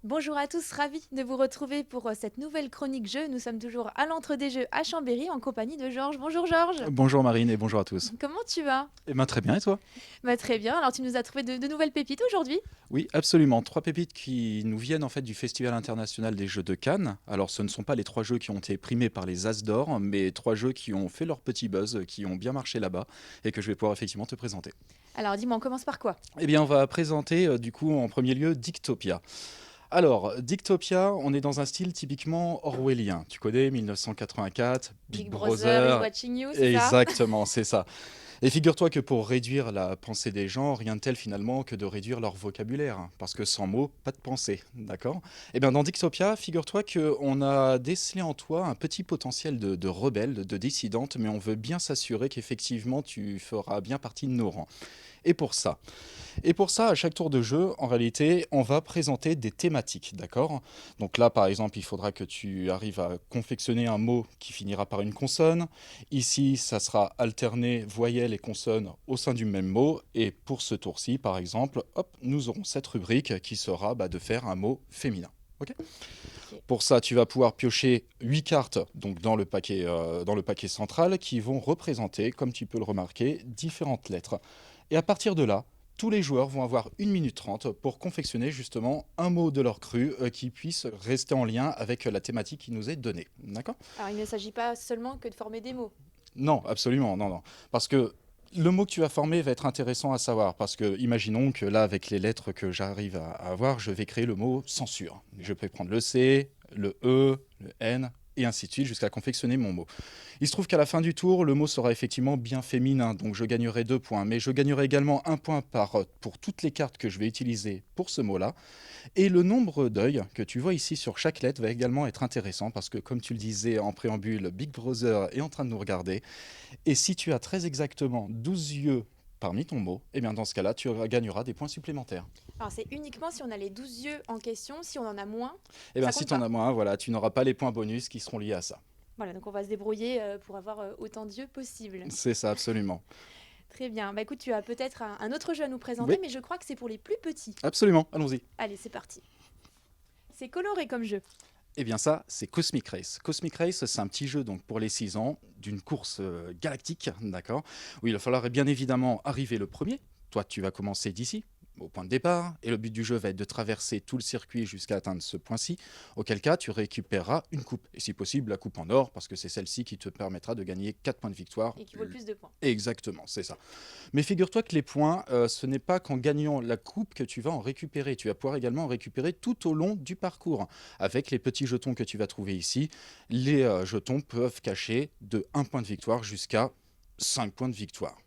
Bonjour à tous, ravi de vous retrouver pour cette nouvelle chronique jeu. Nous sommes toujours à l'entre des jeux à Chambéry en compagnie de Georges. Bonjour Georges, Bonjour Marine et bonjour à tous. comment tu vas? Eh bien très bien et toi? Très bien, alors tu nous as trouvé de nouvelles pépites aujourd'hui? Oui, absolument. Trois pépites qui nous viennent en fait du Festival international des jeux de Cannes. Alors ce ne sont pas les trois jeux qui ont été primés par les As d'or, mais trois jeux qui ont fait leur petit buzz, qui ont bien marché là-bas et que je vais pouvoir effectivement te présenter. Alors dis-moi, on commence par quoi? Eh bien on va présenter du coup en premier lieu Dictopia. Alors, Dictopia, on est dans un style typiquement orwellien. Tu connais 1984, Big Big Brother is Brother. watching you, c'est ça? Exactement, c'est ça. Et figure-toi que pour réduire la pensée des gens, rien de tel finalement que de réduire leur vocabulaire, hein, parce que sans mots, pas de pensée, d'accord? Eh bien dans Dictopia, figure-toi qu'on a décelé en toi un petit potentiel de rebelle, de dissidente, mais on veut bien s'assurer qu'effectivement tu feras bien partie de nos rangs. Et pour ça, à chaque tour de jeu, en réalité, on va présenter des thématiques, d'accord? Donc là, par exemple, il faudra que tu arrives à confectionner un mot qui finira par une consonne. Ici, ça sera alterner voyelles et consonnes au sein du même mot. Et pour ce tour-ci, par exemple, hop, nous aurons cette rubrique qui sera de faire un mot féminin. Ok. Ok. Pour ça, tu vas pouvoir piocher 8 cartes donc dans le paquet central qui vont représenter, comme tu peux le remarquer, différentes lettres. Et à partir de là, tous les joueurs vont avoir 1 minute 30 pour confectionner justement un mot de leur cru qui puisse rester en lien avec la thématique qui nous est donnée. D'accord? Alors il ne s'agit pas seulement que de former des mots. Non, absolument, non, non. Parce que le mot que tu vas former va être intéressant à savoir. Parce que imaginons que là, avec les lettres que j'arrive à avoir, je vais créer le mot censure. Je peux prendre le C, le E, le N, et ainsi de suite jusqu'à confectionner mon mot. Il se trouve qu'à la fin du tour, le mot sera effectivement bien féminin, donc je gagnerai 2 points. Mais je gagnerai également un point pour toutes les cartes que je vais utiliser pour ce mot-là. Et le nombre d'œils que tu vois ici sur chaque lettre va également être intéressant parce que, comme tu le disais en préambule, Big Brother est en train de nous regarder. Et si tu as très exactement 12 yeux parmi ton mot, eh bien dans ce cas-là, tu gagneras des points supplémentaires. Alors c'est uniquement si on a les 12 yeux en question, si on en a moins, Eh bien ça si compte tu en pas. as moins, voilà, tu n'auras pas les points bonus qui seront liés à ça. Voilà, donc on va se débrouiller pour avoir autant d'yeux possible. C'est ça, absolument. Très bien, écoute, tu as peut-être un autre jeu à nous présenter, Oui, mais je crois que c'est pour les plus petits. absolument, allons-y. Allez, c'est parti. C'est coloré comme jeu. Eh bien ça, c'est Cosmic Race. Cosmic Race, c'est un petit jeu donc pour les 6 ans d'une course galactique, d'accord? Où il va falloir bien évidemment arriver le premier. Toi, tu vas commencer d'ici, au point de départ, et le but du jeu va être de traverser tout le circuit jusqu'à atteindre ce point-ci, auquel cas tu récupéreras une coupe, et si possible la coupe en or, parce que c'est celle-ci qui te permettra de gagner 4 points de victoire. Et qui vaut le plus de points. Exactement, c'est ça. Mais figure-toi que les points, ce n'est pas qu'en gagnant la coupe que tu vas en récupérer. Tu vas pouvoir également en récupérer tout au long du parcours. Avec les petits jetons que tu vas trouver ici, les jetons peuvent cacher de 1 point de victoire jusqu'à 5 points de victoire.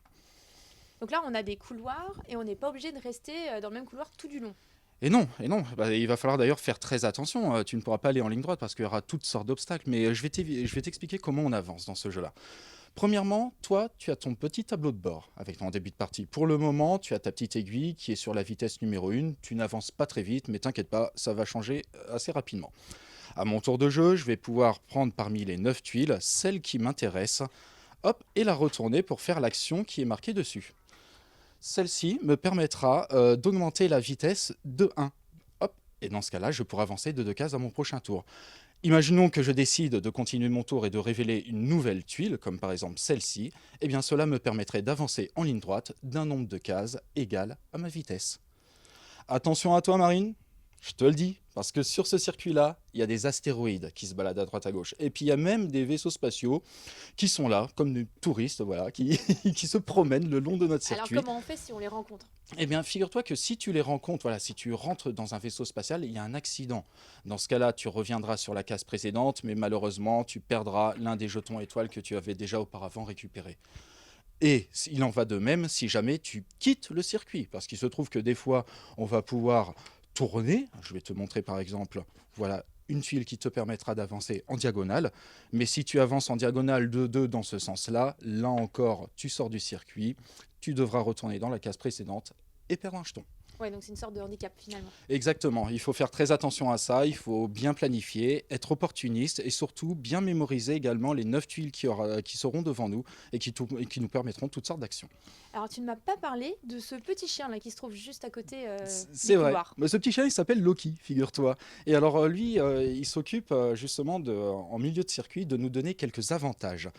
Donc là, on a des couloirs et on n'est pas obligé de rester dans le même couloir tout du long. Et non, bah, il va falloir d'ailleurs faire très attention. Tu ne pourras pas aller en ligne droite parce qu'il y aura toutes sortes d'obstacles. Mais je vais t'expliquer comment on avance dans ce jeu-là. Premièrement, toi, tu as ton petit tableau de bord avec ton début de partie. Pour le moment, tu as ta petite aiguille qui est sur la vitesse numéro 1. Tu n'avances pas très vite, mais t'inquiète pas, ça va changer assez rapidement. À mon tour de jeu, je vais pouvoir prendre parmi les 9 tuiles celle qui m'intéresse, hop, et la retourner pour faire l'action qui est marquée dessus. Celle-ci me permettra d'augmenter la vitesse de 1. Hop, et dans ce cas-là, je pourrai avancer de 2 cases à mon prochain tour. Imaginons que je décide de continuer mon tour et de révéler une nouvelle tuile, comme par exemple celle-ci, eh bien cela me permettrait d'avancer en ligne droite d'un nombre de cases égal à ma vitesse. Attention à toi Marine, je te le dis, parce que sur ce circuit-là, il y a des astéroïdes qui se baladent à droite à gauche. Et puis il y a même des vaisseaux spatiaux qui sont là, comme des touristes, voilà, qui se promènent le long de notre Alors circuit. comment on fait si on les rencontre? Eh bien, figure-toi que si tu les rencontres, voilà, si tu rentres dans un vaisseau spatial, il y a un accident. Dans ce cas-là, tu reviendras sur la case précédente, mais malheureusement, tu perdras l'un des jetons étoiles que tu avais déjà auparavant récupéré. Et il en va de même si jamais tu quittes le circuit, parce qu'il se trouve que des fois, on va pouvoir tourner. Je vais te montrer par exemple, voilà, une tuile qui te permettra d'avancer en diagonale. Mais si tu avances en diagonale de 2 dans ce sens-là, là encore, tu sors du circuit, tu devras retourner dans la case précédente et perdre un jeton. Ouais, donc c'est une sorte de handicap finalement. Exactement, il faut faire très attention à ça, il faut bien planifier, être opportuniste et surtout bien mémoriser également les 9 tuiles qui seront devant nous et qui nous permettront toutes sortes d'actions. Alors tu ne m'as pas parlé de ce petit chien là qui se trouve juste à côté du C'est vrai. couloir. Mais ce petit chien, il s'appelle Loki, figure-toi. Et alors lui, il s'occupe justement en milieu de circuit de nous donner quelques avantages.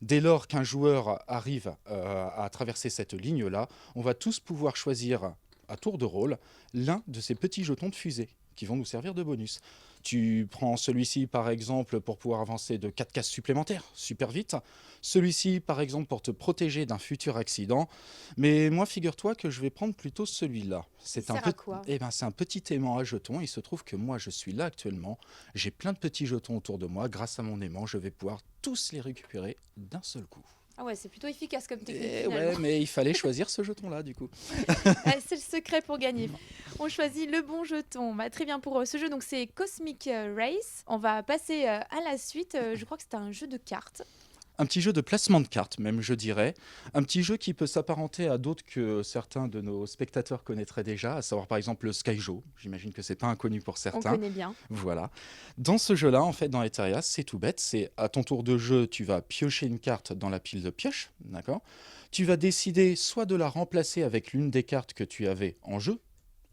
Dès lors qu'un joueur arrive à traverser cette ligne-là, on va tous pouvoir choisir à tour de rôle l'un de ces petits jetons de fusée qui vont nous servir de bonus. Tu prends celui-ci par exemple pour pouvoir avancer de 4 cases supplémentaires super vite. Celui-ci par exemple pour te protéger d'un futur accident. Mais moi figure-toi que je vais prendre plutôt celui-là. Il sert à quoi? C'est un petit aimant à jetons. Il se trouve que moi je suis là actuellement. J'ai plein de petits jetons autour de moi. Grâce à mon aimant, je vais pouvoir tous les récupérer d'un seul coup. Ah ouais, c'est plutôt efficace comme technique Et finalement. ouais, mais il fallait choisir ce jeton-là du coup. C'est le secret pour gagner. On choisit le bon jeton. Bah, très bien pour ce jeu, donc c'est Cosmic Race. On va passer à la suite. Je crois que c'est un jeu de cartes. Un petit jeu de placement de cartes, même, je dirais. Un petit jeu qui peut s'apparenter à d'autres que certains de nos spectateurs connaîtraient déjà, à savoir par exemple le Skyjo. J'imagine que c'est pas inconnu pour On certains. connaît bien. Voilà. Dans ce jeu-là, en fait, dans Etheria, c'est tout bête. C'est à ton tour de jeu, tu vas piocher une carte dans la pile de pioche, d'accord? Tu vas décider soit de la remplacer avec l'une des cartes que tu avais en jeu,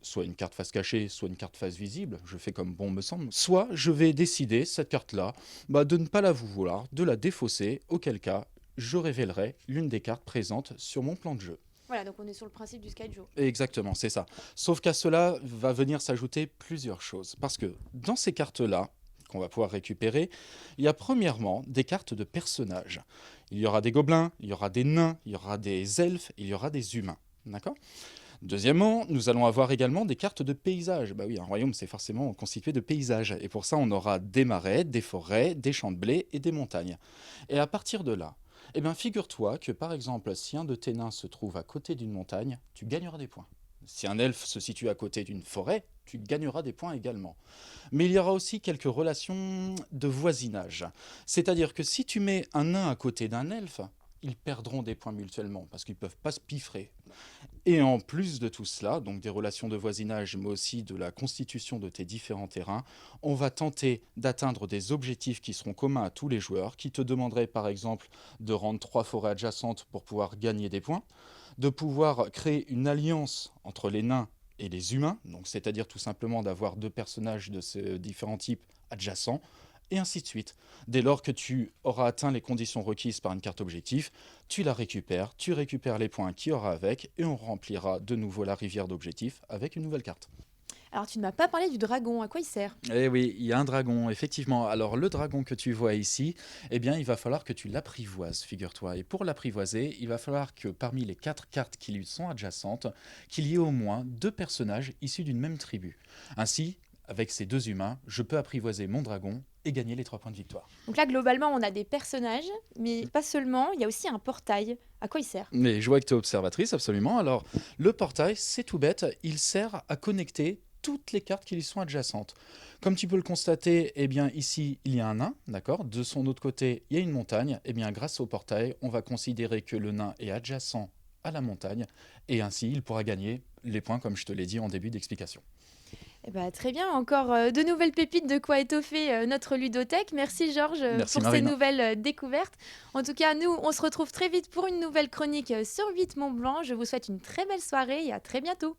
soit une carte face cachée, soit une carte face visible, je fais comme bon me semble, soit je vais décider, cette carte-là, de ne pas la vouloir, de la défausser, auquel cas je révélerai l'une des cartes présentes sur mon plan de jeu. Voilà, donc on est sur le principe du Skyjo. Exactement, c'est ça. Sauf qu'à cela va venir s'ajouter plusieurs choses. Parce que dans ces cartes-là, qu'on va pouvoir récupérer, il y a premièrement des cartes de personnages. Il y aura des gobelins, il y aura des nains, il y aura des elfes, il y aura des humains. D'accord? Deuxièmement, nous allons avoir également des cartes de paysages. Bah oui, un royaume, c'est forcément constitué de paysages. Et pour ça, on aura des marais, des forêts, des champs de blé et des montagnes. Et à partir de là, eh bien, figure-toi que par exemple, si un de tes nains se trouve à côté d'une montagne, tu gagneras des points. Si un elfe se situe à côté d'une forêt, tu gagneras des points également. Mais il y aura aussi quelques relations de voisinage. C'est-à-dire que si tu mets un nain à côté d'un elfe, ils perdront des points mutuellement parce qu'ils ne peuvent pas se piffrer. Et en plus de tout cela, donc des relations de voisinage, mais aussi de la constitution de tes différents terrains, on va tenter d'atteindre des objectifs qui seront communs à tous les joueurs, qui te demanderaient par exemple de rendre 3 forêts adjacentes pour pouvoir gagner des points, de pouvoir créer une alliance entre les nains et les humains, donc c'est-à-dire tout simplement d'avoir 2 personnages de ces différents types adjacents, et ainsi de suite. Dès lors que tu auras atteint les conditions requises par une carte objectif, tu la récupères, tu récupères les points qu'il y aura avec, et on remplira de nouveau la rivière d'objectifs avec une nouvelle carte. Alors tu ne m'as pas parlé du dragon, à quoi il sert? Eh oui, il y a un dragon, effectivement. Alors le dragon que tu vois ici, eh bien il va falloir que tu l'apprivoises, figure-toi. Et pour l'apprivoiser, il va falloir que parmi les 4 cartes qui lui sont adjacentes, qu'il y ait au moins 2 personnages issus d'une même tribu. Ainsi, avec ces 2 humains, je peux apprivoiser mon dragon et gagner les 3 points de victoire. Donc là, globalement, on a des personnages, mais pas seulement, il y a aussi un portail. À quoi il sert? Mais je vois que tu es observatrice, absolument. Alors, le portail, c'est tout bête, il sert à connecter toutes les cartes qui lui sont adjacentes. Comme tu peux le constater, eh bien ici, il y a un nain, d'accord? De son autre côté, il y a une montagne. Eh bien, grâce au portail, on va considérer que le nain est adjacent à la montagne, et ainsi, il pourra gagner les points, comme je te l'ai dit en début d'explication. Eh ben, très bien, encore de nouvelles pépites de quoi étoffer notre ludothèque. Merci Georges Merci pour ces Marine. nouvelles découvertes. En tout cas, nous, on se retrouve très vite pour une nouvelle chronique sur 8 Mont Blanc. Je vous souhaite une très belle soirée et à très bientôt.